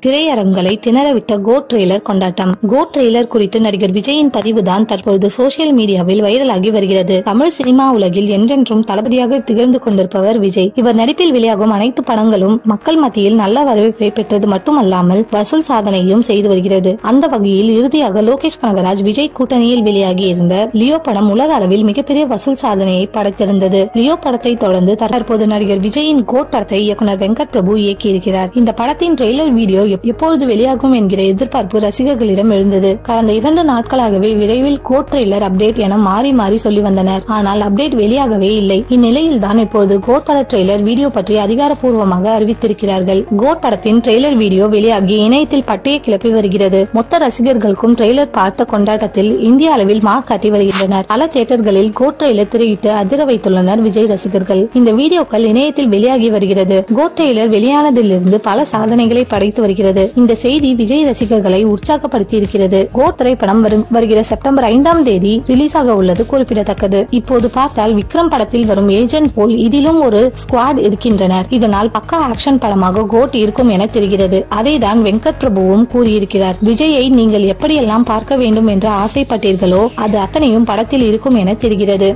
திரையரங்குகளை திணறவிட்ட code trailer கொண்டாட்டம். Code trailer குறித்து நடிகர் விஜயின் பதிவுதான் தற்பொழுது சோசியல் மீடியாவில் வைரலாகி வருகிறது. தமிழ் சினிமா உலகில் என்றென்றும் தளபதியாக திகழ்ந்து கொண்டிருப்பவர் விஜய். இவர் நடிப்பில் வெளியாகும் அனைத்து படங்களும் மக்கள் மத்தியில் நல்ல வரவேற்பை பெற்றது மட்டுமல்லாமல் வசூல் சாதனையும் செய்து வருகிறது. அந்த வகையில் இறுதியாக லோகேஷ் கனகராஜ் விஜய் கூட்டணியில் வெளியாகி இருந்த லியோ படம் உலக அளவில் மிகப்பெரிய வசூல் சாதனையை படைத்திருந்தது. லியோ படத்தை தொடர்ந்து தற்போது நடிகர் விஜயின் கோட் படத்தை இயக்குனர் வெங்கட் பிரபு இயக்கியிருக்கிறார். இந்த படத்தின் ட்ரெய்லர் வீடியோ எப்பொழுது வெளியாகும் என்கிற எதிர்பார்ப்பு ரசிகர்களிடம் எழுந்தது. கடந்த 2 நாட்களாகவே விரைவில் கோட் ட்ரெய்லர் அப்டேட் என மாறி மாறி சொல்லி வந்தனர். ஆனால் அப்டேட் வெளியாகவே இல்லை. இந்நிலையில் தான் இப்பொழுது கோட் பட ட்ரெய்லர் வீடியோ பற்றி அதிகாரப்பூர்வமாக அறிவித்திருக்கிறார்கள். கோட் படத்தின் ட்ரெய்லர் வீடியோ வெளியாகி இணையத்தில் பட்டையை கிளப்பி வருகிறது. மொத்த ரசிகர்களுக்கும் ட்ரெய்லர் பார்த்த கொண்டாட்டத்தில் இந்திய அளவில் மாஸ் காட்டி வருகின்றனர். பல தியேட்டர்களில் கோட் ட்ரெய்லர் திரையிட்டு அதிர வைத்துள்ளனர் விஜய் ரசிகர்கள். இந்த வீடியோக்கள் இணையத்தில் வெளியாகி வருகிறது. கோட் ட்ரெய்லர் வெளியானதிலிருந்து பல சாதனைகளை படைத்து வருகிறது. இந்த செய்தி விஜய் ரசிகர்களை உற்சாகப்படுத்தி இருக்கிறது. கோட் திரைப்படம் வருகிற செப்டம்பர் 5ஆம் தேதி ரிலீஸ் ஆக உள்ளது குறிப்பிடத்தக்கது. இப்போது பார்த்தால் விக்ரம் படத்தில் வரும் ஏஜென்ட் போல் இதிலும் ஒரு ஸ்குவாட் இருக்கின்றனர். இதனால் பக்கா ஆக்ஷன் படமாக கோட் இருக்கும் என தெரிகிறது. அதைதான் வெங்கட் பிரபுவும் கூறியிருக்கிறார். விஜயை நீங்கள் எப்படியெல்லாம் பார்க்க வேண்டும் என்று ஆசைப்பட்டீர்களோ அது அத்தனையும் படத்தில் இருக்கும் என தெரிகிறது.